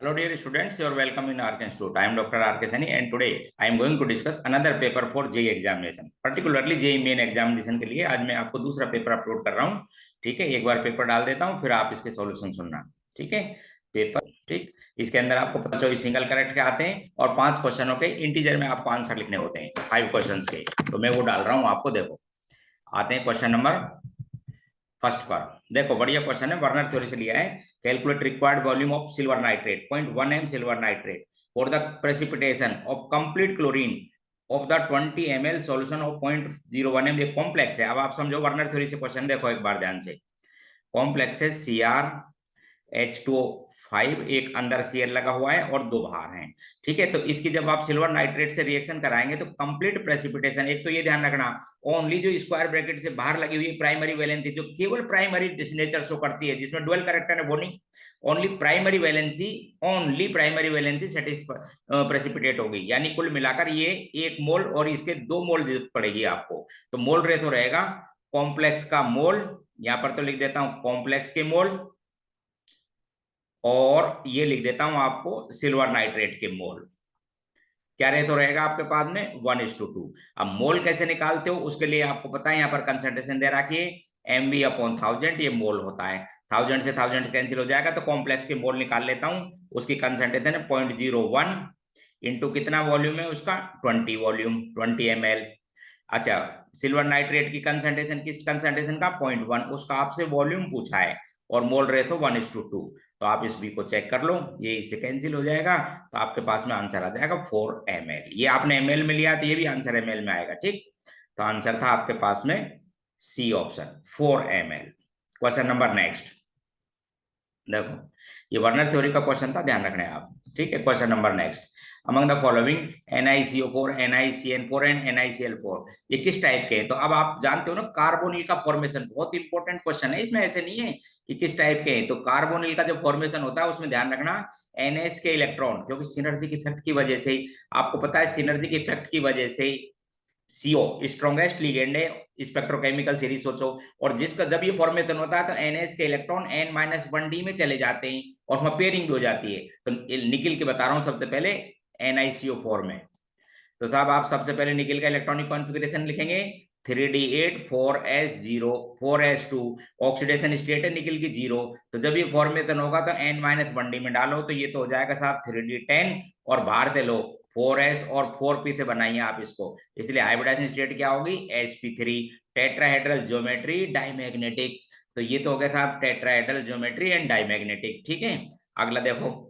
Hello dear students, you are welcome in RK Institute. I am Dr. RK Sani and today I am going to discuss another paper for JEE examination. Particularly JEE main examination के लिए आज मैं आपको दूसरा paper upload कर रहा हूँ। ठीक है, एक बार पेपर डाल देता हूँ, फिर आप इसके सॉल्यूशन सुनना। ठीक है, पेपर ठीक, इसके अंदर आपको 24 सिंगल करेक्ट के आते हैं और 5 क्वेश्चनों के इंटीजर में आपको आंसर लिखने होते हैं 5 क्वेश्चन के। तो मैं वो डाल रहा हूँ आपको, देखो आते हैं क्वेश्चन नंबर फर्स्ट पर। देखो बढ़िया क्वेश्चन है, वर्नर थ्योरी से लिया है। Calculate required volume of silver nitrate 0.1 m silver nitrate for the precipitation of complete chlorine of the 20 ml solution of 0.01 m। ये कॉम्प्लेक्स है। अब आप समझो वर्नर थ्योरी से क्वेश्चन, देखो एक बार ध्यान से। कॉम्प्लेक्स है CrH2O5, एक अंदर Cl लगा हुआ है और 2 बाहर हैं। ठीक है, तो इसकी जब आप सिल्वर नाइट्रेट से रिएक्शन कराएंगे तो कंप्लीट प्रेसिपिटेशन, एक तो ये ध्यान रखना ओनली जो स्क्वायर ब्रैकेट से बाहर लगी हुई प्राइमरी वैलेंसी, जो केवल प्राइमरी नेचर शो करती है, जिसमें डुअल कैरेक्टर है वो नहीं, ओनली प्राइमरी वैलेंसी प्रेसिपिटेट होगी। यानी कुल मिलाकर ये 1 मोल और इसके 2 मोल जरूरत पड़ेगी आपको। तो मोल रेशो रहेगा कॉम्प्लेक्स का मोल, यहां पर तो लिख देता हूं कॉम्प्लेक्स के मोल, और ये लिख देता हूं आपको सिल्वर नाइट्रेट के मोल। क्या रेशो रहेगा आपके पास में 1:2। अब मोल कैसे निकालते हो उसके लिए आपको पता है, यहाँ पर कंसंट्रेशन दे रखी है mv/1000, ये मोल होता है। 1000 से 1000 कैंसिल हो जाएगा, तो कॉम्प्लेक्स के मोल निकाल लेता हूं। उसकी कंसंट्रेशन है 0.01 इंटू कितना वॉल्यूम है उसका 20 वॉल्यूम 20 ml। अच्छा, सिल्वर नाइट्रेट की कंसंट्रेशन, किस कंसंट्रेशन का 0.1, उसका आपसे वॉल्यूम पूछा है और मोल रेशो 1:2। तो आप इस बी को चेक कर लो, ये इससे कैंसिल हो जाएगा, तो आपके पास में आंसर आ जाएगा 4 ml। ये आपने ml में लिया तो ये भी आंसर ml में आएगा। ठीक, तो आंसर था आपके पास में C option 4 ml। Question number next, देखो ये वर्नर थ्योरी का क्वेश्चन था, ध्यान रखना है आप। ठीक है, question number next, among the following NiCO4, NiCN4 and NiCl4 ये किस टाइप के हैं? तो अब आप जानते हो ना कार्बोनिल का फॉर्मेशन, बहुत इंपॉर्टेंट क्वेश्चन है। इसमें ऐसे नहीं है कि किस टाइप के हैं, तो कार्बोनिल का जो फॉर्मेशन होता है उसमें ध्यान रखना NS के इलेक्ट्रॉन, क्योंकि सिनर्जिक इफेक्ट की वजह से, आपको पता है सिनर्जिक इफेक्ट की वजह से CO स्ट्रॉन्गेस्ट लिगेंड है स्पेक्ट्रोकेमिकल सीरीज सोचो, और जिसका जब ये फॉर्मेशन होता है तो NS के इलेक्ट्रॉन N-1d में चले जाते हैं और वहां पेयरिंग भी हो जाती है। तो निकिल के बता रहा हूं सबसे पहले NiCO4 में। तो साहब आप सबसे पहले निकिल का इलेक्ट्रॉनिक कॉन्फ़िगरेशन लिखेंगे 3d8 4s0 4s2, oxidation state है निकिल की 0। तो जब ये फॉर्मेशन होगा तो N-1d में डालो, तो ये तो हो जाएगा साहब 3d10, और बाहर से लो 4s और 4p से बनाइए आप इसको, इसलिए हाइब्रिडाइजेशन स्टेट क्या होगी sp3। टेट्राहेड्रल ज्योमेट्री डाइमैग्नेटिक, तो ये तो हो गया साहब टेट्राहेड्रल ज्योमेट्री एंड डाइमैग्नेटिक। ठीक है, अगला देखो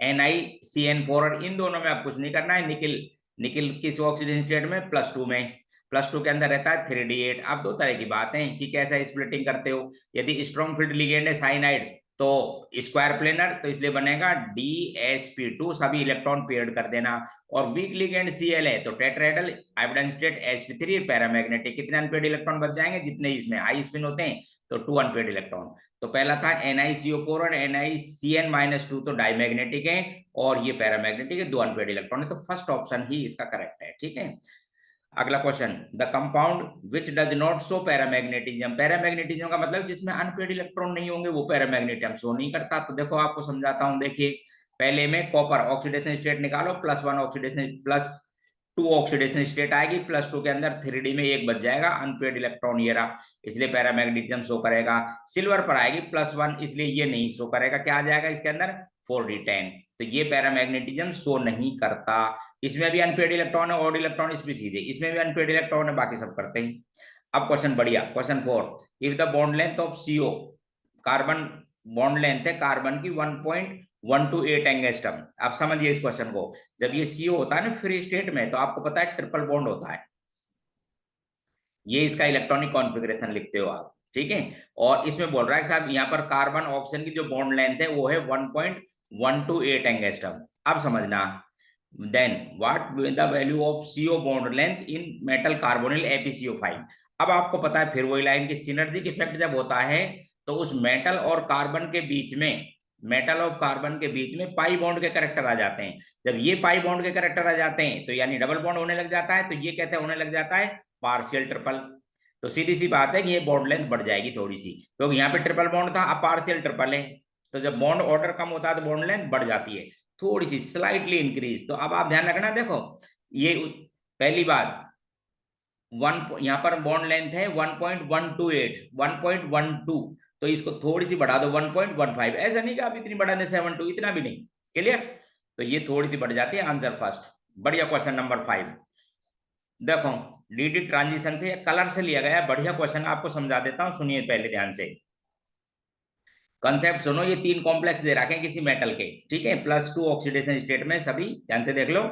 NiCN4, और इन दोनों में आप कुछ नहीं करना है। निकिल निकिल किस ऑक्सीडेशन स्टेट में +2 में, +2 के अंदर रहता है 3d8। अब दो तरह की बात है कि कैसा स्प्लिटिंग करते हो। यदि स्ट्रॉन्ग फील्ड लिगेंड है साइनाइड तो स्क्वायर प्लेनर, तो इसलिए बनेगा DsP2, सभी इलेक्ट्रॉन पेयर्ड कर देना। और वीक लिगेंड Cl है तो tetrahedral hybridisation state sp3 paramagnetic, कितने अनपेड इलेक्ट्रॉन बच जाएंगे, जितने इसमें हाई स्पिन होते हैं तो 2 अनपेड इलेक्ट्रॉन। तो पहला था NiCO4 और NiCN-2 तो डाइमैग्नेटिक है और ये पैरामैग्नेटिक है, 2 अनपेड इलेक्ट्रॉन है, तो फर्स्ट ऑप्शन ही इसका करेक्ट है। ठीक है, अगला question, the compound which does not show paramagnetism. Paramagnetism का मतलब जिसमें अनपेड इलेक्ट्रॉन नहीं होंगे वो पैरामैग्नेटिज्म शो नहीं करता। तो देखो आपको समझाता हूं, देखिए पहले में कॉपर ऑक्सीडेशन स्टेट निकालो, +1 ऑक्सीडेशन +2 ऑक्सीडेशन स्टेट आएगी, +2 के अंदर 3d में 1 बच जाएगा अनपेड इलेक्ट्रॉन, ये रहा, इसलिए पैरामैग्नेटिज्म शो करेगा। सिल्वर पर आएगी +1, इसलिए ये नहीं शो करेगा। क्या आ जाएगा इसके अंदर 4d10, तो ये पैरामैग्नेटिज्म शो नहीं करता। इसमें भी अनपेड इलेक्ट्रॉन है, ऑड इलेक्ट्रॉन स्पीसीज है, इसमें भी अनपेड इलेक्ट्रॉन है, बाकी सब करते हैं। अब क्वेश्चन बढ़िया, question 4, if the bond length of CO, carbon bond length है कार्बन की 1.128 एंगस्ट्रम। आप समझिए इस क्वेश्चन को, जब ये CO होता है ना फ्री स्टेट में, तो आपको पता है ट्रिपल बॉन्ड होता है, ये इसका इलेक्ट्रॉनिक कॉन्फ़िगरेशन लिखते हो आप। ठीक है, और इसमें बोल रहा है कि साहब यहाँ पर कार्बन ऑक्सीजन की जो बॉन्ड लेंथ है वो है 1.128 एंगस्ट्रम। अब समझना, then what will the value of CO bond length in metal carbonyl ApCO5। अब आपको पता है फिर वही लाइन की सिनर्जिक इफेक्ट जब होता है तो उस मेटल और कार्बन के बीच में, मेटल और कार्बन के बीच में पाई बॉन्ड के करेक्टर आ जाते हैं। जब ये पाई बॉन्ड के करेक्टर आ जाते हैं तो यानी डबल बॉन्ड होने लग जाता है, तो ये कहते हैं होने लग जाता है पार्शियल ट्रिपल। तो सीधी सी बात है कि ये बॉन्ड लेंथ बढ़ जाएगी थोड़ी सी, क्योंकि यहाँ पे ट्रिपल बॉन्ड था, अब पार्शियल ट्रिपल है। तो जब बॉन्ड ऑर्डर कम होता है तो बॉन्ड लेंथ बढ़ जाती है, थोड़ी सी स्लाइटली इंक्रीज। तो अब आप ध्यान रखना, देखो ये पहली बात, यहाँ पर बॉन्ड लेंथ है 1.128, 1.12, तो इसको थोड़ी सी बढ़ा दो 1.15। ऐसा नहीं कि आप इतनी बढ़ा दें 72, इतना भी नहीं। क्लियर? तो ये थोड़ी सी बढ़ जाती है। Answer first. बढ़िया। क्वेश्चन नंबर 5 देखो, डीडी ट्रांजिशन से कलर से लिया गया है, बढ़िया क्वेश्चन, आपको समझा देता हूं, सुनिए पहले ध्यान से। कंसेप्ट सुनो, ये 3 कॉम्प्लेक्स दे रखे हैं किसी मेटल के, ठीक है, +2 ऑक्सीडेशन स्टेट में, सभी ध्यान से देख लो,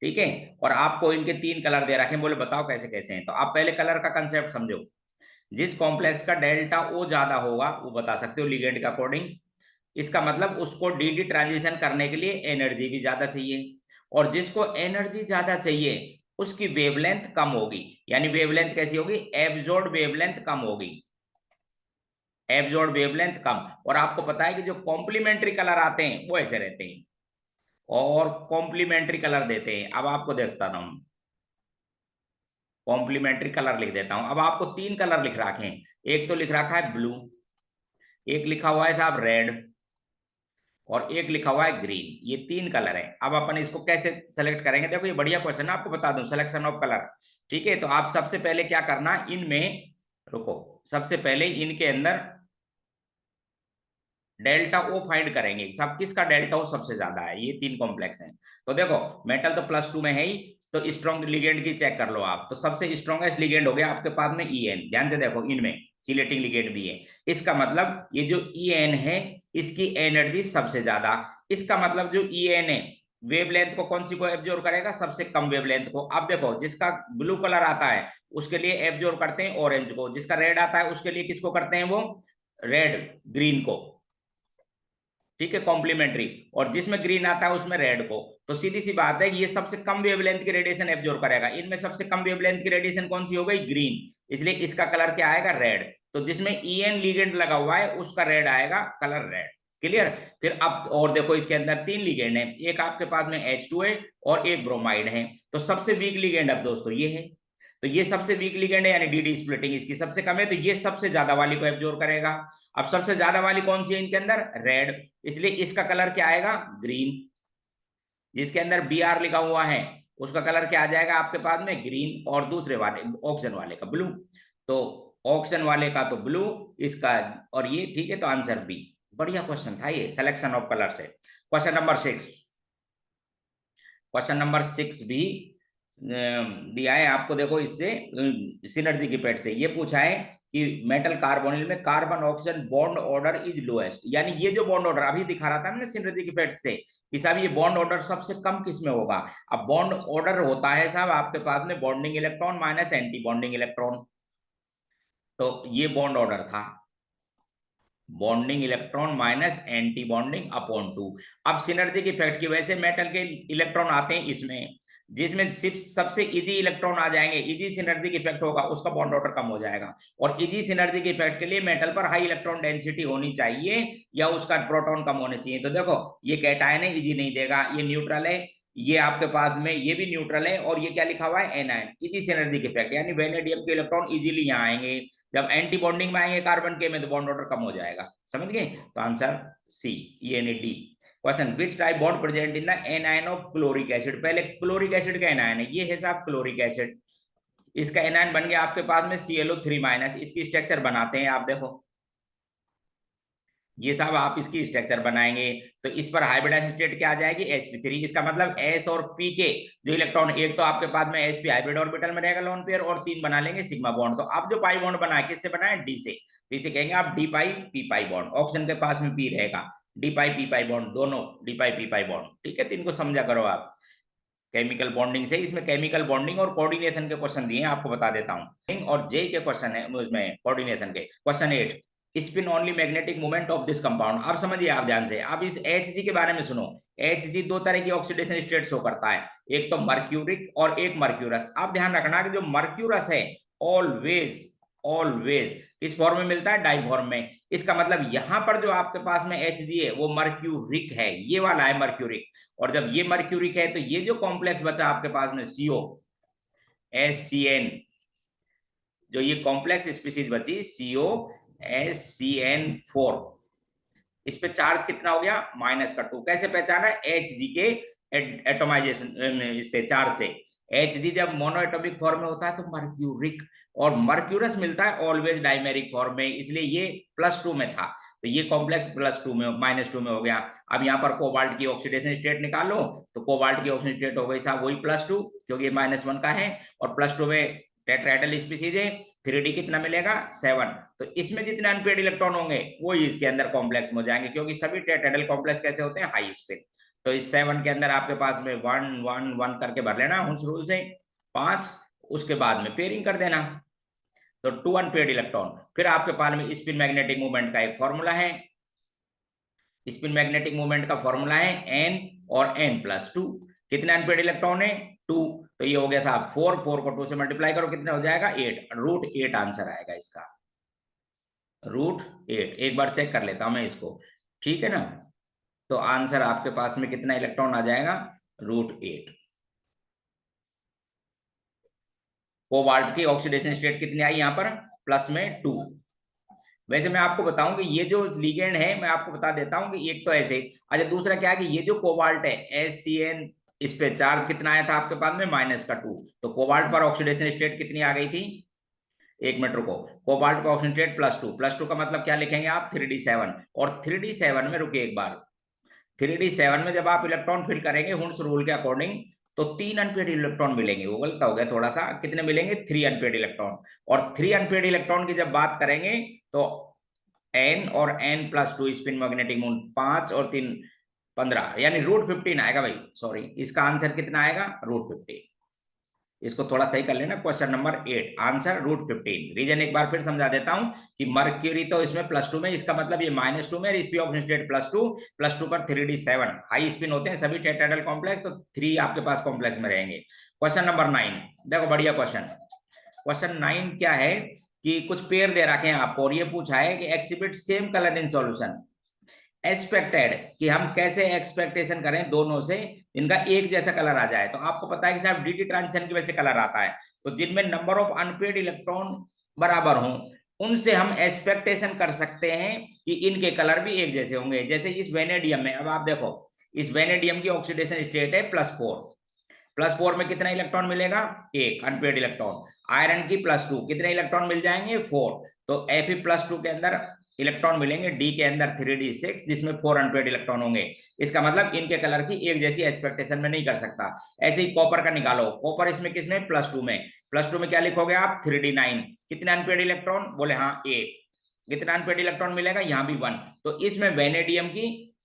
ठीक है। और आपको इनके 3 कलर दे रखे हैं, बोले बताओ कैसे कैसे हैं। तो आप पहले कलर का कंसेप्ट समझो। जिस कॉम्प्लेक्स का डेल्टा ओ ज्यादा होगा वो बता सकते हो लिगेंड के अकॉर्डिंग, इसका मतलब उसको डीडी ट्रांजिशन करने के लिए एनर्जी भी ज्यादा चाहिए, और जिसको एनर्जी ज्यादा चाहिए उसकी वेवलेंथ कम होगी। यानी वेवलेंथ कैसी होगी? एब्जॉर्ब वेवलेंथ कम होगी, एब्जॉर्ब वेवलेंथ कम। और आपको पता है कि जो कॉम्प्लीमेंट्री कलर आते हैं वो ऐसे रहते हैं, और कॉम्प्लीमेंट्री कलर देते हैं। अब आपको देखता हूं, कॉम्प्लीमेंट्री कलर लिख देता हूं। अब आपको 3 कलर लिख रखे हैं, एक तो लिख रखा है ब्लू, एक लिखा हुआ है साहब रेड, और एक लिखा हुआ है ग्रीन। ये 3 कलर है। अब अपन इसको कैसे सेलेक्ट करेंगे? देखो ये बढ़िया क्वेश्चन है, आपको बता दूं, सिलेक्शन ऑफ कलर, ठीक है। तो आप सबसे पहले क्या करना, इनमें रुको, सबसे पहले इनके अंदर डेल्टा ओ फाइंड करेंगे, सब किसका डेल्टा ओ सबसे ज्यादा है। ये 3 कॉम्प्लेक्स हैं। तो देखो मेटल तो +2 में है ही, तो स्ट्रॉन्ग लिगेंड की चेक कर लो आप। तो सबसे स्ट्रॉन्गेस्ट लिगेंड हो गया आपके पास में EN, ध्यान से देखो इनमें चिलेटिंग लिगेंड भी है। इसका मतलब ये जो EN है इसकी एनर्जी सबसे ज्यादा। इसका मतलब जो EN है वेवलेंथ को कौन सी को एब्जॉर्ब करेगा? सबसे कम वेवलेंथ को। अब देखो जिसका ब्लू कलर आता है उसके लिए एब्जॉर्ब करते हैं ऑरेंज को, जिसका रेड आता है उसके लिए किसको करते हैं? वो रेड ग्रीन को, ठीक है, कॉम्प्लीमेंट्री। और जिसमें ग्रीन आता है उसमें रेड को। तो सीधी सी बात है कि ये सबसे कम वेवलेंथ की रेडिएशन एब्जॉर्ब करेगा। इनमें सबसे कम वेवलेंथ की रेडिएशन कौन सी हो गई? ग्रीन, इसलिए इसका कलर क्या आएगा? रेड। तो जिसमें EN लिगेंड लगा हुआ है उसका रेड आएगा, कलर रेड। क्लियर? फिर अब और देखो इसके अंदर 3 लिगेंड है, एक आपके पास में H2 है और एक ब्रोमाइड है। तो सबसे वीक लिगेंड अब दोस्तों ये है, तो ये सबसे वीक लिगेंड है, यानी डीडी स्प्लिटिंग इसकी सबसे कम है, तो ये सबसे ज्यादा वाली को एब्जॉर्ब करेगा। अब सबसे ज्यादा वाली कौन सी है इनके अंदर? रेड, इसलिए इसका कलर क्या आएगा? ग्रीन। जिसके अंदर BR लिखा हुआ है उसका कलर क्या आ जाएगा आपके पास में? ग्रीन। और दूसरे वाले ऑक्सीजन वाले का ब्लू। तो ऑक्सीजन वाले का तो ब्लू, इसका, और ये, ठीक है। तो आंसर बी। बढ़िया क्वेश्चन था ये, सिलेक्शन ऑफ कलर से। क्वेश्चन नंबर 6, क्वेश्चन नंबर 6 भी दिया है आपको। देखो इससे सिनर्जी की पेट से ये पूछा है कि मेटल कार्बोनिल में carbon oxygen bond order is lowest, यानी ये जो बॉन्ड ऑर्डर अभी दिखा रहा था मैंने सिनर्जी की पेट से कि साहब ये बॉन्ड ऑर्डर सबसे कम किस में होगा। अब बॉन्ड ऑर्डर होता है साहब आपके पास में bonding electron minus anti bonding electron. तो ये बॉन्ड ऑर्डर था, bonding electron minus anti bonding upon 2। अब सिनर्जी की इफेक्ट की वजह से मेटल के इलेक्ट्रॉन आते हैं इसमें, जिसमें सिर्फ सबसे इजी इलेक्ट्रॉन आ जाएंगे, इजी सिनर्जी की इफेक्ट होगा, उसका बॉन्ड ऑर्डर कम हो जाएगा। और इजी सिनर्जी की इफेक्ट के लिए मेटल पर हाई इलेक्ट्रॉन डेंसिटी होनी चाहिए या उसका प्रोटॉन कम होने चाहिए। तो देखो ये कैटायन है, इजी नहीं देगा, ये न्यूट्रल है, ये आपके पास में ये भी न्यूट्रल है, और ये क्या लिखा हुआ है? एनायन। इजी सिनर्जी की इफेक्ट, यानी वेनेडियम के इलेक्ट्रॉन इजीली यहाँ आएंगे, जब एंटी बॉन्डिंग में आएंगे कार्बन के में तो बॉन्ड ऑर्डर कम हो जाएगा। समझ गए? तो आंसर सी, यानी D. Question, which type bond present in the anion of chloric acid? पहले क्लोरिक एसिड का एनायन है, ये है साहब क्लोरिक एसिड, इसका एनायन बन गया आपके पास में ClO3-। इसकी स्ट्रक्चर बनाते हैं आप, देखो ये साहब आप इसकी स्ट्रक्चर बनाएंगे तो इस पर हाइब्रिडाइज्ड स्टेट क्या आ जाएगी? sp3। इसका मतलब S और P के जो इलेक्ट्रॉन, एक तो आपके पास में sp हाइब्रिड ऑर्बिटल में रहेगा लोन पेयर, और 3 बना लेंगे सिग्मा बॉन्ड। तो अब जो पाई बॉन्ड बना है किससे बना है? D से। तो इसे कहेंगे आप डी पाई पी पाई बॉन्ड। ऑक्सीजन के पास में P रहेगा, डी पाई पी पाई बॉन्ड, दोनों डी पाई पी पाई बॉन्ड, ठीक है। तो इनको समझा करो आप केमिकल बॉन्डिंग से। इसमें केमिकल बॉन्डिंग और कोऑर्डिनेशन के क्वेश्चन दिए हैं, आपको बता देता हूं। और जे के क्वेश्चन है उसमें कोऑर्डिनेशन के। Question 8, spin only magnetic moment of this compound. अब समझिए आप ध्यान से, अब इस Hg के बारे में सुनो। Hg 2 तरह की ऑक्सीडेशन स्टेट शो करता है, एक तो मर्क्यूरिक और एक मर्क्यूरस। आप ध्यान रखना कि जो मर्क्यूरस है ऑलवेज ऑलवेज इस फॉर्म में मिलता है डाइफॉर्म में। इसका मतलब यहां पर जो आपके पास में Hg है वो मर्क्यूरिक है, ये वाला है मर्क्यूरिक। और जब ये मर्क्यूरिक है तो ये जो कॉम्प्लेक्स बचा आपके पास में CO SCN, जो ये कॉम्प्लेक्स स्पीसीज बची CO SCN4, इस पे चार्ज कितना हो गया -2। कैसे पहचाना? Hg के एटोमाइजेशन इससे चार्ज से। Hg जब मोनो एटॉमिक फॉर्म में होता है तो मर्क्यूरिक, और मर्क्यूरस मिलता है ऑलवेज डाइमेरिक फॉर्म में, इसलिए ये +2 में था, तो ये कॉम्प्लेक्स +2 में -2 में हो गया। अब यहाँ पर कोबाल्ट की ऑक्सीडेशन स्टेट निकालो, तो कोबाल्ट की ऑक्सीडेशन स्टेट हो गई साहब वही +2, क्योंकि ये -1 का है, और +2 में टेट्राहेड्रल स्पीसीज है, 3D कितना मिलेगा 7। तो इसमें जितने अनपेड इलेक्ट्रॉन होंगे वो इसके अंदर कॉम्प्लेक्स में हो जाएंगे, क्योंकि सभी टेट्राहेड्रल कॉम्प्लेक्स कैसे होते हैं? High spin. तो इस 7 के अंदर आपके पास में 1 1 1 करके भर लेना हुंस रूल से, 5, उसके बाद में पेयरिंग कर देना, तो 2 अनपेड इलेक्ट्रॉन। फिर आपके पास में स्पिन मैग्नेटिक मूवमेंट का एक फॉर्मूला है, स्पिन मैग्नेटिक मूवमेंट का फॉर्मूला है n और n+2। कितने अनपेड इलेक्ट्रॉन है? 2। तो ये हो गया था 4, 4 को 2 से मल्टीप्लाई करो, कितना हो जाएगा? 8, √8 आंसर आएगा इसका, √8। एक बार चेक कर लेता हूं मैं इसको, ठीक है ना? तो आंसर आपके पास में कितना इलेक्ट्रॉन आ जाएगा? √8। कोबाल्ट की ऑक्सीडेशन स्टेट कितनी आई यहाँ पर? +2। वैसे मैं आपको बताऊं कि ये जो लिगेंड है, मैं आपको बता देता हूं कि एक तो ऐसे, अच्छा दूसरा क्या है कि ये जो कोबाल्ट है SCN, इस पे चार्ज कितना आया था आपके पास में? -2। तो कोबाल्ट पर ऑक्सीडेशन स्टेट कितनी आ गई थी? एक मिनट रुको, कोबाल्ट पर ऑक्सीडेशन स्टेट +2 का मतलब क्या लिखेंगे आप? 3d7। और 3d7 में रुकिए एक बार, 3d7 में जब आप इलेक्ट्रॉन फिल करेंगे हुंस रूल के अकॉर्डिंग, तो 3 अनपेड इलेक्ट्रॉन मिलेंगे। वो गलत हो गया थोड़ा सा, कितने मिलेंगे? 3 अनपेड इलेक्ट्रॉन। और 3 अनपेड इलेक्ट्रॉन की जब बात करेंगे तो n और n+2 स्पिन मैग्नेटिक मूवमेंट, 5 और 3 15, यानी √15 आएगा भाई, सॉरी, इसका आंसर कितना आएगा? √15। इसको थोड़ा सही कर लेना, क्वेश्चन नंबर 8 आंसर √15। रीजन एक बार फिर समझा देता हूं कि मर्क्यूरी तो इसमें +2 में, इसका मतलब ये -2 में, स्पीड ऑफ स्टेट +2 पर 3d7 हाई स्पिन होते हैं सभी टेट्राहेड्रल कॉम्प्लेक्स, तो 3 आपके पास कॉम्प्लेक्स में रहेंगे। क्वेश्चन नंबर 9 देखो, बढ़िया क्वेश्चन। क्वेश्चन 9 क्या है कि कुछ पेयर दे रखे हैं आपको, और ये पूछा है कि exhibit same colour in solution. Expected कि हम कैसे एक्सपेक्टेशन करें दोनों से इनका एक जैसा कलर आ जाए। तो आपको पता है कि साहब dt ट्रांजिशन की वजह से कलर आता है, तो जिनमें नंबर ऑफ अनपेड इलेक्ट्रॉन बराबर हों उनसे हम एक्सपेक्टेशन कर सकते हैं कि इनके कलर भी एक जैसे होंगे। जैसे इस वेनेडियम में, अब आप देखो इस वेनेडियम की ऑक्सीडेशन स्टेट है +4 में कितना इलेक्ट्रॉन मिलेगा? 1 अनपेड इलेक्ट्रॉन। आयरन की +2, कितने इलेक्ट्रॉन मिल जाएंगे? 4। तो Fe+2 के अंदर इलेक्ट्रॉन मिलेंगे, डी के अंदर 3d6, जिसमें 4 अनपेड इलेक्ट्रॉन होंगे। इसका मतलब इनके कलर की एक जैसी एक्सपेक्टेशन में नहीं कर सकता। ऐसे ही कॉपर का निकालो, कॉपर इसमें किसमें? +2 में। +2 में क्या लिखोगे आप? 3d9। कितने अनपेड इलेक्ट्रॉन? बोले हाँ 1। कितना अनपेड इलेक्ट्रॉन मिलेगा? यहाँ भी 1। तो इसमें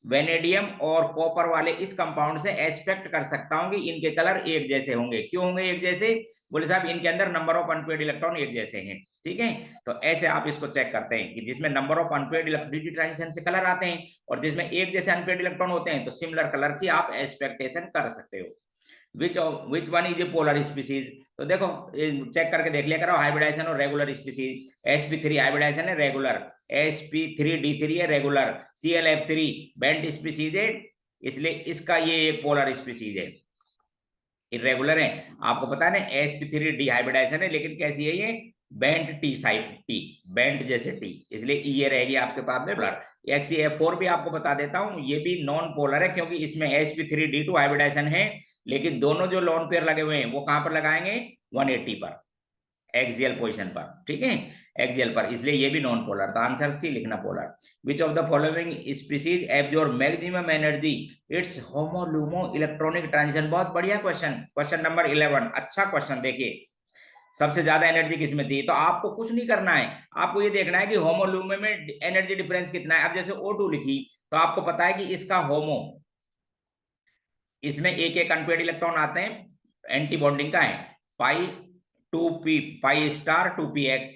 वेनेडियम और कॉपर वाले इस कंपाउंड से एक्सपेक्ट कर सकता हूं कि इनके कलर एक जैसे होंगे। क्यों होंगे एक जैसे? बोले साहब इनके अंदर नंबर ऑफ अनपेड इलेक्ट्रॉन एक जैसे हैं, ठीक है। तो ऐसे आप इसको चेक करते हैं कि जिसमें number of unpaired D transition से कलर आते हैं और जिसमें एक जैसे अनपेड इलेक्ट्रॉन होते हैं, तो सिमिलर कलर की आप एक्सपेक्टेशन कर सकते हो। Which one is a polar species? तो देखो चेक करके देख लिया करो, हाइब्रिडाइजेशन और रेगुलर स्पीसीज। sp3 हाइब्रिडाइजेशन है, रेगुलर। sp3d3 है, रेगुलर। clf3 बेंट स्पीसीज है, इसलिए इसका ये एक पोलर स्पीसीज है, इरेगुलर है। आपको पता है ना sp3d हाइब्रिडाइजेशन है, लेकिन कैसी है ये? Bent T side, T bent जैसे टी, इसलिए ये रहेगी आपके पास में पोलर। XeF4 भी आपको बता देता हूं, ये भी नॉन पोलर है, क्योंकि इसमें sp3d2 हाइब्रिडाइजेशन है, लेकिन दोनों जो लोन पेयर लगे हुए हैं वो कहां पर लगाएंगे? 180 पर, एक्सियल पोजीशन पर, ठीक है, एक्सियल पर, इसलिए ये भी नॉन पोलर। तो आंसर सी लिखना, polar. Which of the following species absorb maximum energy its HOMO LUMO electronic transition? बहुत बढ़िया क्वेश्चन, क्वेश्चन नंबर 11, अच्छा क्वेश्चन। देखिए सबसे ज्यादा एनर्जी किसमें थी? तो आपको कुछ नहीं करना है, आपको ये देखना है कि होमोलुमे में एनर्जी डिफरेंस कितना है। अब जैसे O2 लिखी, तो आपको पता है कि इसका होमो, इसमें एक एक अनपेड इलेक्ट्रॉन आते हैं, एंटी बॉन्डिंग का है, π2p, π*2px,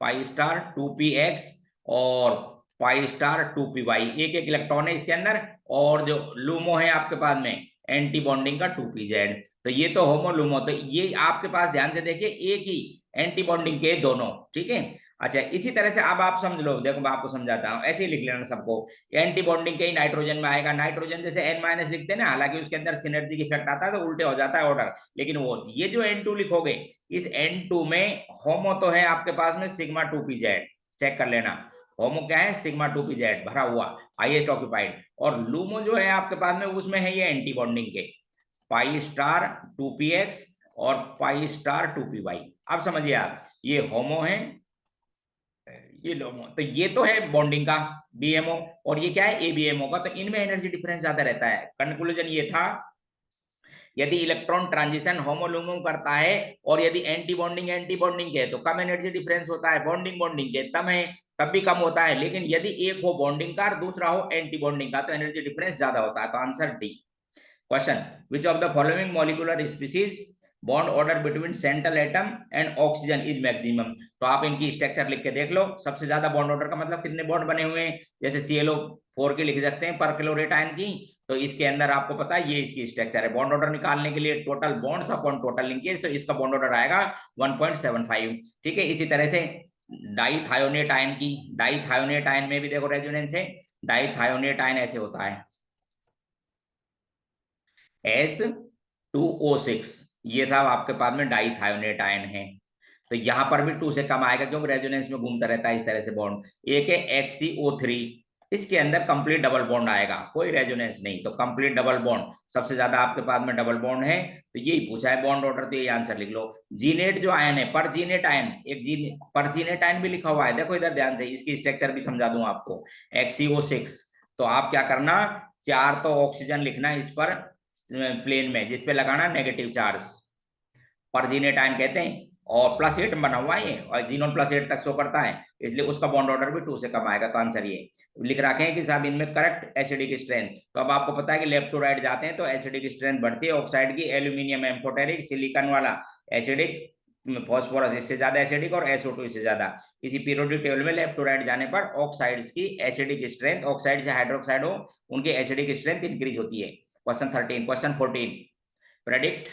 π*2px और π*2py, एक एक इलेक्ट्रॉन है इसके अंदर। और जो लूमो है आपके पास में एंटी बॉन्डिंग का 2pz, तो ये तो होमो लूमो। तो ये आपके पास ध्यान से देखिए एक ही एंटी बॉन्डिंग के दोनों, ठीक है। अच्छा इसी तरह से अब आप समझ लो, देखो मैं आपको समझाता हूं, ऐसे ही लिख लेना सबको। एंटी बॉन्डिंग के ही नाइट्रोजन में आएगा, नाइट्रोजन जैसे N- लिखते हैं ना, हालांकि उसके अंदर सिनर्जी इफेक्ट आता है तो उल्टे हो जाता है ऑर्डर, लेकिन वो ये जो N2 लिखोगे, इस N2 में होमो तो है आपके पास में σ2pz, चेक कर लेना, होमो क्या है, सिग्मा 2pz भरा हुआ, हाईएस्ट ऑक्यूपाइड। और लूमो जो है आपके पास में, उसमें है ये एंटी बॉन्डिंग के, पाई स्टार 2px और पाई स्टार 2py। अब समझिए आप, ये होमो है, ये लोमो, तो ये तो है बॉन्डिंग का बीएमओ, और ये क्या है एबीएमओ का, तो इनमें एनर्जी डिफरेंस ज्यादा रहता है। कंक्लूजन ये था, यदि इलेक्ट्रॉन ट्रांजिशन होमोलुमो करता है और यदि एंटी बॉन्डिंग के तो कम एनर्जी डिफरेंस होता है, बॉन्डिंग के तब है तब भी कम होता है, लेकिन यदि एक हो बॉन्डिंग का और दूसरा हो एंटी बॉन्डिंग का तो एनर्जी डिफरेंस ज्यादा होता है। तो answer D. Question, which of the following molecular species bond order between central atom and oxygen is maximum. तो आप इनकी स्ट्रक्चर लिख के देख लो, सबसे ज्यादा बॉन्ड ऑर्डर का मतलब कितने बॉन्ड बने हुए हैं, जैसे ClO4 के लिख सकते हैं पर क्लोरेट आयन की, तो इसके अंदर आपको पता है ये इसकी स्ट्रक्चर है। बॉन्ड ऑर्डर निकालने के लिए total bonds upon total linkage, तो इसका बॉन्ड ऑर्डर आएगा 1.75। ठीक है, इसी तरह से डाईथायोनेट आयन की, डाईथायोनेट आयन में भी देखो रेजोनेंस है, डाईथायोनेट आयन ऐसे होता है S2O6, ये था आपके पास में डाईथायोनेट आयन है, तो यहां पर भी 2 से कम आएगा क्योंकि रेजोनेंस में घूमता रहता है इस तरह से बॉन्ड। एक है HCO3, इसके अंदर कंप्लीट डबल बॉन्ड आएगा, कोई रेजोनेंस नहीं, तो कंप्लीट डबल बॉन्ड, सबसे ज्यादा आपके पास में डबल बॉन्ड है, तो यही पूछा है बॉन्ड ऑर्डर, तो यही आंसर लिख लो। जीनेट जो आयन है, परजीनेट आयन, एक जीन परजीनेट आयन भी लिखा हुआ है, देखो इधर ध्यान से, इसकी स्ट्रक्चर भी समझा दूं आपको। HCO6, तो आप क्या करना, 4 तो ऑक्सीजन लिखना इस पर प्लेन में, जिसपे लगाना नेगेटिव चार्ज, परजीनेट आयन कहते हैं, और +8 बना हुआ है और जीनोन +8 तक शो करता है, इसलिए उसका बॉन्ड ऑर्डर भी 2 से कम आएगा। तो आंसर ये लिख रखे हैं कि साहब इनमें करेक्ट एसिडिक स्ट्रेंथ, तो अब आपको पता है कि लेफ्ट टू राइट जाते हैं तो एसिडिक स्ट्रेंथ बढ़ती है ऑक्साइड की, एल्यूमिनियम एम्फोटेरिक, सिलिकॉन वाला एसिडिक, फॉस्फोरस इससे ज्यादा एसिडिक और SO2 इससे ज्यादा। इसी पीरियोडिक टेबल में लेफ्ट टू राइट जाने पर ऑक्साइड्स की एसिडिक स्ट्रेंथ, ऑक्साइड से हाइड्रोक्साइड हो उनकी एसिडिक स्ट्रेंथ इंक्रीज होती है। क्वेश्चन 13, क्वेश्चन 14, प्रेडिक्ट,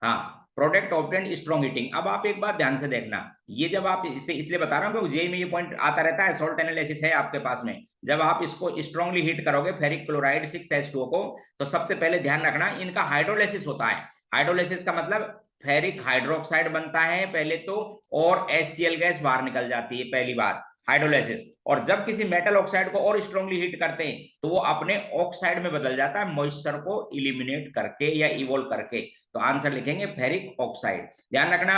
हाँ, प्रोडक्ट ऑब्टेन स्ट्रॉन्ग हीटिंग। अब आप एक बात ध्यान से देखना, ये जब आप इससे इसलिए बता रहा हूँ क्योंकि जेई में ये पॉइंट आता रहता है, सॉल्ट एनालिसिस है आपके पास में, जब आप इसको स्ट्रांगली हीट करोगे फेरिक क्लोराइड 6H2O को, तो सबसे पहले ध्यान रखना इनका हाइड्रोलिसिस होता है। हाइड्रोलिसिस का मतलब फेरिक हाइड्रोक्साइड बनता है पहले तो, और HCl गैस बाहर निकल जाती है, पहली बात हाइड्रोलिसिस। और जब किसी मेटल ऑक्साइड को और स्ट्रांगली हीट करते हैं तो वो अपने ऑक्साइड में बदल जाता है, मॉइस्चर को इलिमिनेट करके या इवोल्व करके। तो आंसर लिखेंगे फेरिक ऑक्साइड। ध्यान रखना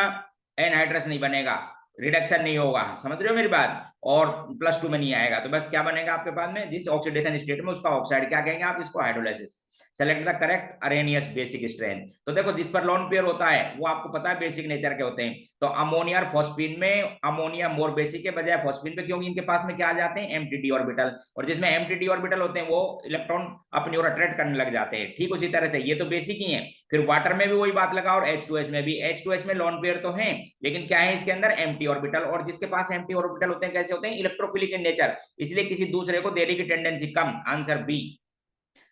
एनहाइड्रस नहीं बनेगा, रिडक्शन नहीं होगा, समझ रहे हो मेरी बात, और +2 में नहीं आएगा, तो बस क्या बनेगा आपके पास में, जिस ऑक्सीडेशन स्टेट में उसका ऑक्साइड, क्या कहेंगे आप इसको, hydrolysis. Select the correct Arrhenius basic strength. तो देखो जिस पर लोन पेयर होता है वो आपको पता है बेसिक नेचर के होते हैं, तो अमोनिया और फॉस्फीन में अमोनिया मोर बेसिक के बजाय फॉस्फीन पे, क्योंकि इनके पास में क्या आ जाते हैं एम्प्टी ऑर्बिटल, और जिसमें एम्प्टी ऑर्बिटल होते हैं वो इलेक्ट्रॉन अपनी ओर अट्रैक्ट करने लग जाते हैं। ठीक उसी तरह से ये तो बेसिक ही है, फिर वाटर में भी वही बात लगा, और H2S में भी, H2S में लोन पेयर तो है लेकिन क्या है इसके अंदर एम्प्टी ऑर्बिटल, और जिसके पास एम्प्टी ऑर्बिटल होते हैं कैसे होते हैं, इलेक्ट्रोफिलिक इन नेचर, इसलिए किसी दूसरे को देने की टेंडेंसी कम। Answer B,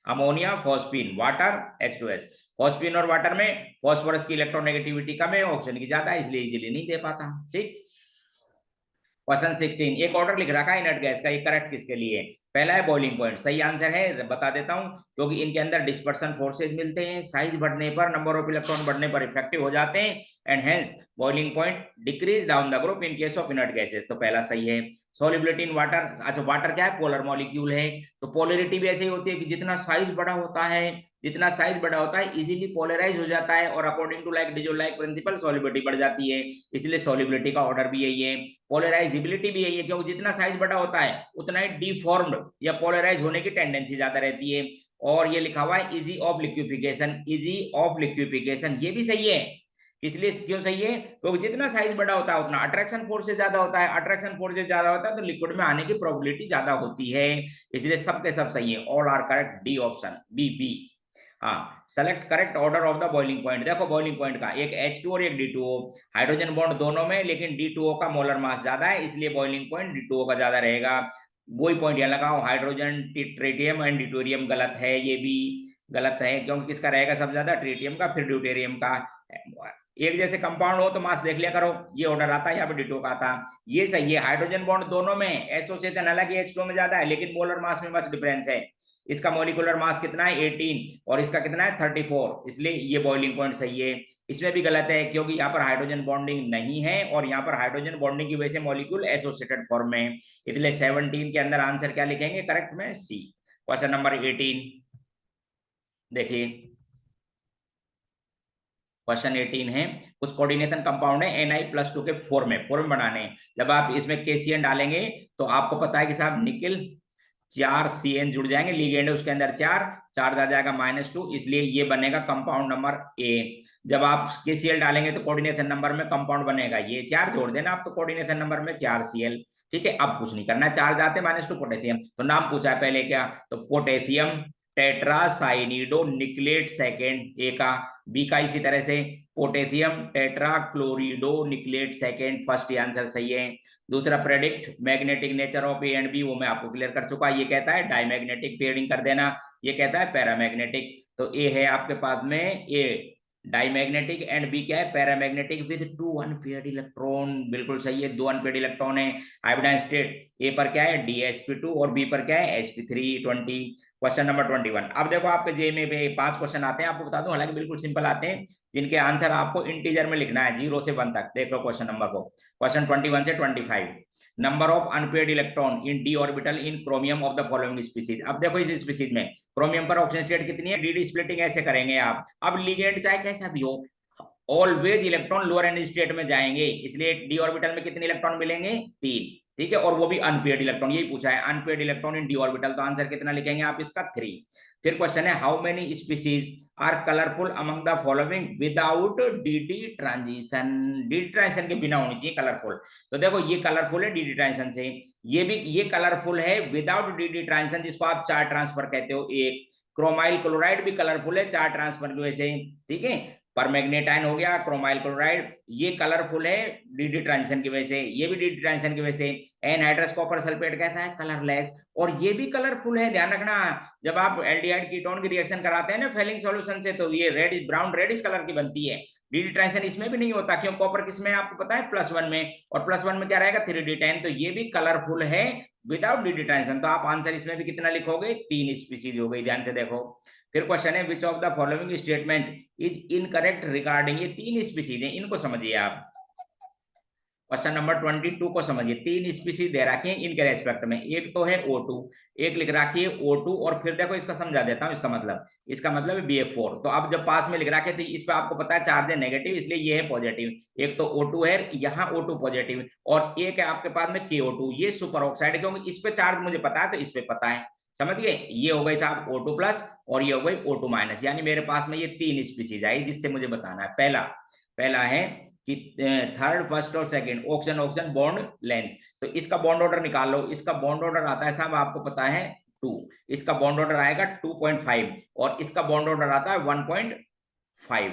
ammonia phosphine water H2S। Phosphine और वाटर में फॉस्फोरस की इलेक्ट्रोनेगेटिविटी कम है, ऑक्सीजन की ज्यादा है, इसलिए इजीली नहीं दे पाता। ठीक, क्वेश्चन 16, एक ऑर्डर लिख रखा है इनर्ट गैस का, ये करेक्ट किसके लिए है, पहला है बॉइलिंग पॉइंट, सही आंसर है, बता देता हूं, क्योंकि इनके अंदर डिस्पर्सन फोर्सेज मिलते हैं, साइज बढ़ने पर, नंबर ऑफ इलेक्ट्रॉन बढ़ने पर इफेक्टिव हो जाते हैं, and hence boiling point decrease down the group in case of inert gases, तो पहला सही है। सॉल्युबिलिटी इन वाटर, अच्छा वाटर क्या है, पोलर मॉलिक्यूल है, तो पोलरिटी भी ऐसे ही होती है कि जितना साइज बड़ा होता है, जितना साइज बड़ा होता है इजीली पोलराइज हो जाता है, और according to like dissolves like principle solubility बढ़ जाती है, इसलिए सॉल्युबिलिटी का ऑर्डर भी यही है। पोलराइजिबिलिटी भी यही है, क्योंकि जितना साइज बड़ा होता है उतना ही डिफॉर्म्ड या पोलराइज होने की टेंडेंसी ज्यादा रहती है। और ये लिखा हुआ है easy of liquefaction, easy of liquefaction, ये भी सही है, इसलिए क्यों सही है, क्योंकि जितना साइज बड़ा होता है उतना अट्रैक्शन फोर्स ज्यादा होता है, अट्रैक्शन फोर्स ज्यादा होता है तो लिक्विड में आने की प्रोबेबिलिटी ज्यादा होती है, इसलिए सबके सब सही है, all are correct, D option B B. हाँ, select correct order of the boiling point, देखो बॉइलिंग पॉइंट का एक H2 और एक D2O, हाइड्रोजन बॉन्ड दोनों में, लेकिन D2O का मोलर मास ज्यादा है इसलिए बॉइलिंग पॉइंट D2O का ज्यादा रहेगा। वही पॉइंट यहाँ लगाओ, हाइड्रोजन ट्रिटियम एंड ड्यूटेरियम गलत है, ये भी गलत है, क्योंकि किसका रहेगा सबसे ज्यादा, ट्रिटियम का, फिर ड्यूटेरियम का, एक जैसे कंपाउंड हो तो मास देख लिया करो, ये ऑर्डर आता है यहाँ पे डिटो का आता। ये सही है, हाइड्रोजन बॉन्ड दोनों में एसोसिएशन, हालांकि H2 में ज्यादा है लेकिन मोलर मास में बस डिफरेंस है। इसका मॉलिक्यूलर मास कितना है 18 और इसका कितना है 34, इसलिए ये बॉइलिंग पॉइंट सही है। इसमें भी गलत है क्योंकि यहाँ पर हाइड्रोजन बॉन्डिंग नहीं है और यहाँ पर हाइड्रोजन बॉन्डिंग की वजह से मॉलिक्यूल एसोसिएटेड फॉर्म में, इसलिए 17 के अंदर आंसर क्या लिखेंगे करेक्ट में सी। क्वेश्चन नंबर 18 देखिए, क्वेश्चन 18 है, कुछ कोऑर्डिनेशन कंपाउंड है Na+2 के फॉर्म बनाने हैं। जब आप इसमें KCN डालेंगे तो आपको पता है कि साहब निकिल 4 CN जुड़ जाएंगे, लिगेंड है उसके अंदर 4 4 आ जाएगा -2, इसलिए ये बनेगा कंपाउंड नंबर ए। जब आप KCl डालेंगे तो कोऑर्डिनेशन नंबर में कंपाउंड बनेगा, ये 4 जोड़ देना आप तो कोऑर्डिनेशन नंबर में 4Cl। ठीक है, अब कुछ नहीं करना, 4 जाते -2 पोटेशियम। तो नाम पूछा है पहले क्या, तो पोटेशियम टेट्रासाइनिडो निकलेट सेकेंड ए का, बी का इसी तरह से potassium tetrachlorido nickelate second first, answer सही है। दूसरा predict magnetic nature of A and B, वो मैं आपको क्लियर कर चुका, ये कहता है डायमैग्नेटिक, पेयरिंग कर देना, ये कहता है पैरामैग्नेटिक। तो ए है आपके पास में ए डायमैग्नेटिक एंड बी क्या है पैरामैग्नेटिक विद 2 अनपेयर्ड इलेक्ट्रॉन, बिल्कुल सही है, 2 अनपेयर्ड इलेक्ट्रॉन है। हाइब्रिडाइज्ड स्टेट ए पर क्या है DsP2 और बी पर क्या है sp320। क्वेश्चन नंबर 21, अब देखो आपके जे में 5 क्वेश्चन आते हैं, आपको बता दूं हालांकि बिल्कुल सिंपल आते हैं, जिनके आंसर आपको इंटीजर में लिखना है 0 से 1 तक। देख लो क्वेश्चन नंबर को, क्वेश्चन 21 से 25, number of unpaired electron in D orbital in chromium of the following species. अब देखो इस स्पीसीज में क्रोमियम पर ऑक्सीजन स्टेट कितनी है, डी स्प्लिटिंग ऐसे करेंगे आप। अब लिगेंड चाहे कैसा भी हो, always electron lower energy state में जाएंगे, इसलिए डी ऑर्बिटल में कितने इलेक्ट्रॉन मिलेंगे 3। ठीक है, और वो भी अनपेयर्ड इलेक्ट्रॉन, यही पूछा है unpaired electron in D orbital, तो आंसर कितना लिखेंगे आप इसका 3। फिर क्वेश्चन है how many species are colourful among the following without D transition, D transition के बिना होनी चाहिए कलरफुल। तो देखो ये कलरफुल है डी ट्रांजिशन से, ये भी ये कलरफुल है विदाउट डी ट्रांजिशन, जिसको आप चार्ज ट्रांसफर कहते हो। एक क्रोमाइल क्लोराइड भी कलरफुल है चार्ज ट्रांसफर की वजह से। ठीक है, परमैग्नेटाइन हो गया, क्रोमाइल क्लोराइड, ये कलरफुल है डी ट्रांजिशन की वजह से, ये भी डी ट्रांजिशन की वजह से। एनहाइड्रस कॉपर सल्फेट कहता है कलरलेस, और ये भी कलरफुल है, ध्यान रखना। जब आप एल्डिहाइड कीटोन की रिएक्शन कराते हैं ना फेलिंग सॉल्यूशन से, तो ये रेड ब्राउन रेडिश कलर की बनती है। डी ट्रांजिशन इसमें भी नहीं होता, क्यों, कॉपर किसमें आपको पता है +1 में, और +1 में क्या रहेगा 3D10, तो ये भी कलरफुल है विदाउट डी ट्रांजिशन। तो आप आंसर इसमें भी कितना लिखोगे 3 स्पीसीज हो गई, ध्यान से देखो। फिर क्वेश्चन है विच of the following statement is incorrect regarding, ये 3 स्पीसीज हैं, इनको समझिए आप। क्वेश्चन नंबर 22 को समझिए, 3 स्पीसीज दे रखी है इनके रेस्पेक्ट में, एक तो है O2, एक लिख रखी है O2, और फिर देखो इसका समझा देता हूं, इसका मतलब है BF4। तो अब जब पास में लिख रखे थे इस पे आपको पता है चार्ज है नेगेटिव, इसलिए ये है पॉजिटिव। एक तो O2 है, यहाँ O2 पॉजिटिव, और एक है आपके पास में KO2, ये सुपर ऑक्साइड, क्योंकि इस पे चार्ज मुझे पता है तो इस पे पता है, समझ गए। ये हो गई था O2+ और ये हो गई O2-, यानी मेरे पास में ये 3 स्पीसीज आई जिससे मुझे बताना है। पहला है कि थर्ड, फर्स्ट और second oxygen oxygen bond length, तो इसका बॉन्ड ऑर्डर निकाल लो। इसका बॉन्ड ऑर्डर आता है साहब आपको पता है 2, इसका बॉन्ड ऑर्डर आएगा 2.5 और इसका बॉन्ड ऑर्डर आता है 1.5।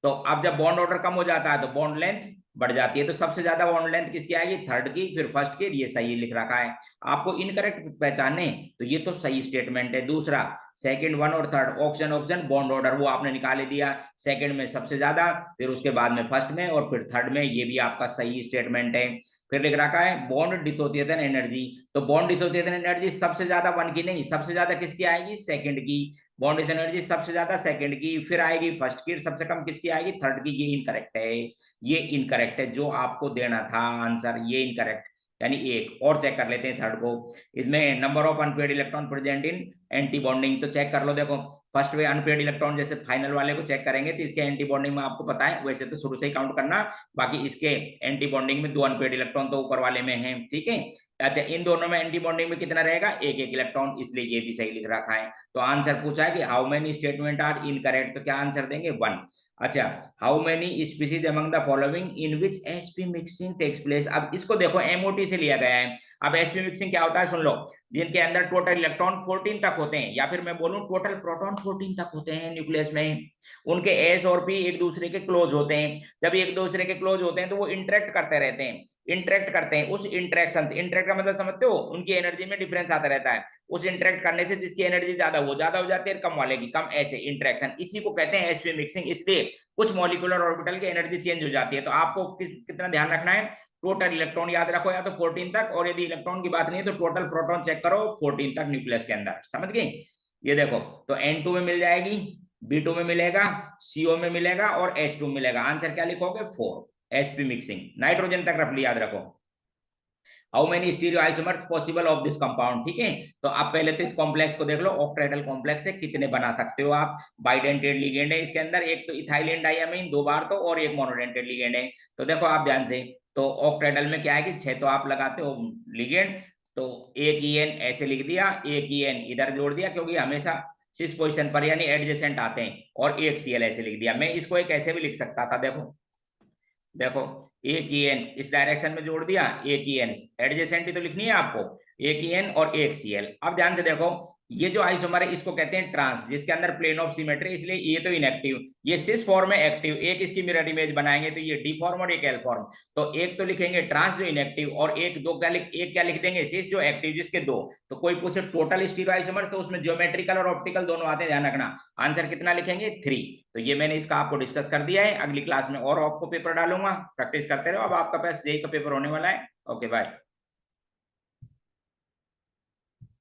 तो अब जब बॉन्ड ऑर्डर कम हो जाता है तो बॉन्ड लेंथ बढ़ जाती है, तो सबसे ज्यादा बॉन्ड लेंथ किसकी आएगी, थर्ड की, फिर फर्स्ट की, ये सही लिख रखा है। आपको इनकरेक्ट पहचाने तो ये तो सही स्टेटमेंट है। दूसरा, सेकंड, 1 और third oxygen oxygen bond order वो आपने निकाल दिया, सेकंड में सबसे ज्यादा, फिर उसके बाद में फर्स्ट में, और फिर थर्ड में, ये भी आपका सही स्टेटमेंट है। फिर लिख रखा है बॉन्ड डिसोसिएशन एनर्जी, तो बॉन्ड डिसोसिएशन एनर्जी सबसे ज्यादा 1 की नहीं, सबसे ज्यादा किसकी आएगी, सेकंड की। बॉन्ड डिसोसिएशन एनर्जी सबसे ज्यादा सेकंड की, फिर आएगी फर्स्ट की, सबसे कम किसकी आएगी, थर्ड की। ये इनकरेक्ट है, ये इनकरेक्ट है, जो आपको देना था आंसर ये इनकरेक्ट, यानी एक और चेक कर लेते हैं थर्ड को। इसमें number of unpaired electron present in anti bonding, तो चेक कर लो। देखो फर्स्ट वे अनपेयर्ड इलेक्ट्रॉन, जैसे फाइनल वाले को चेक करेंगे तो इसके एंटी बॉन्डिंग में आपको पता है, वैसे तो शुरू से ही काउंट करना, बाकी इसके एंटी बॉन्डिंग में 2 अनपेयर्ड इलेक्ट्रॉन तो ऊपर वाले में है। ठीक है, अच्छा इन दोनों में एंटी बॉन्डिंग में कितना रहेगा, एक एक इलेक्ट्रॉन, इसलिए ये भी सही लिख रखा है। तो आंसर पूछा है कि how many statement are incorrect, तो क्या आंसर देंगे 1। अच्छा, how many species among the following in which sp mixing takes place, अब इसको देखो MOT से लिया गया है। अब sp मिक्सिंग क्या होता है सुन लो, जिनके अंदर टोटल इलेक्ट्रॉन 14 तक होते हैं, या फिर मैं बोलूं टोटल प्रोटॉन 14 तक होते हैं न्यूक्लियस में, उनके S और P एक दूसरे के क्लोज होते हैं। जब एक दूसरे के क्लोज होते हैं तो वो इंटरेक्ट करते रहते हैं, इंटरेक्ट करते हैं, उस इंटरेक्शन से, इंटरेक्ट का मतलब समझते हो, उनकी एनर्जी में डिफरेंस आता रहता है, उस इंटरेक्ट करने से जिसकी एनर्जी ज्यादा वो ज्यादा हो जाती है, कम वाले की कम, ऐसे इंटरेक्शन, इसी को कहते हैं sp मिक्सिंग। इसलिए कुछ मॉलिक्यूलर ऑर्बिटल की एनर्जी चेंज हो जाती है। तो आपको कितना ध्यान रखना है, टोटल इलेक्ट्रॉन याद रखो या तो 14 तक, और यदि इलेक्ट्रॉन की बात नहीं है तो टोटल प्रोटॉन चेक करो 14 तक न्यूक्लियस के अंदर, समझ गए। ये देखो, तो N2 में मिल जाएगी, B2 में मिलेगा, CO में मिलेगा और H2 में मिलेगा। आंसर क्या लिखोगे, 4, sp मिक्सिंग। नाइट्रोजन तक रफ याद रखो। How many stereo isomers possible of this compound, ठीक है। तो आप पहले तो इस कॉम्प्लेक्स को देख लो, ऑक्टाहेड्रल कॉम्प्लेक्स है, कितने बना सकते हो आप। बाइडेंटेड लिगेंड है इसके अंदर, एक तो इथाइलिन डाइअमीन 2 बार तो, और एक मोनोडेंटेड लिगेंड है। तो देखो आप ध्यान से, तो ऑक्टाहेड्रल में क्या है कि 6 तो आप लगाते हो लिगेंड, तो एक EN ऐसे लिख दिया, एक EN इधर जोड़ दिया, क्योंकि हमेशा सिस पोजिशन पर यानी एडजेसेंट आते हैं, और एक Cl ऐसे लिख दिया। मैं इसको एक ऐसे भी लिख सकता था, देखो देखो, एक EN इस डायरेक्शन में जोड़ दिया, एक EN एडजेसेंट तो लिखनी है आपको, एक EN और एक Cl। अब ध्यान से देखो, ये जो आइसोमर है इसको कहते हैं ट्रांस, जिसके अंदर प्लेन ऑफ सिमेट्री, इसलिए ये तो इनएक्टिव, ये सिस फॉर्म में एक्टिव। एक इसकी मिरर इमेज बनाएंगे तो ये डी फॉर्म और एक एल फॉर्म। तो एक तो लिखेंगे ट्रांस जो इनएक्टिव, और एक दो क्या एक क्या लिख देंगे, सिस जो एक्टिव, जिसके दो। तो कोई पूछे टोटल स्टीरियो आइसोमर, तो उसमें ज्योमेट्रिकल और ऑप्टिकल दोनों आते हैं, ध्यान रखना। आंसर कितना लिखेंगे, 3। तो ये मैंने इसका आपको डिस्कस कर दिया है, अगली क्लास में और आपको पेपर डालूंगा, प्रैक्टिस करते रहो। अब आपका पास जेईई का पेपर होने वाला है। Okay bye.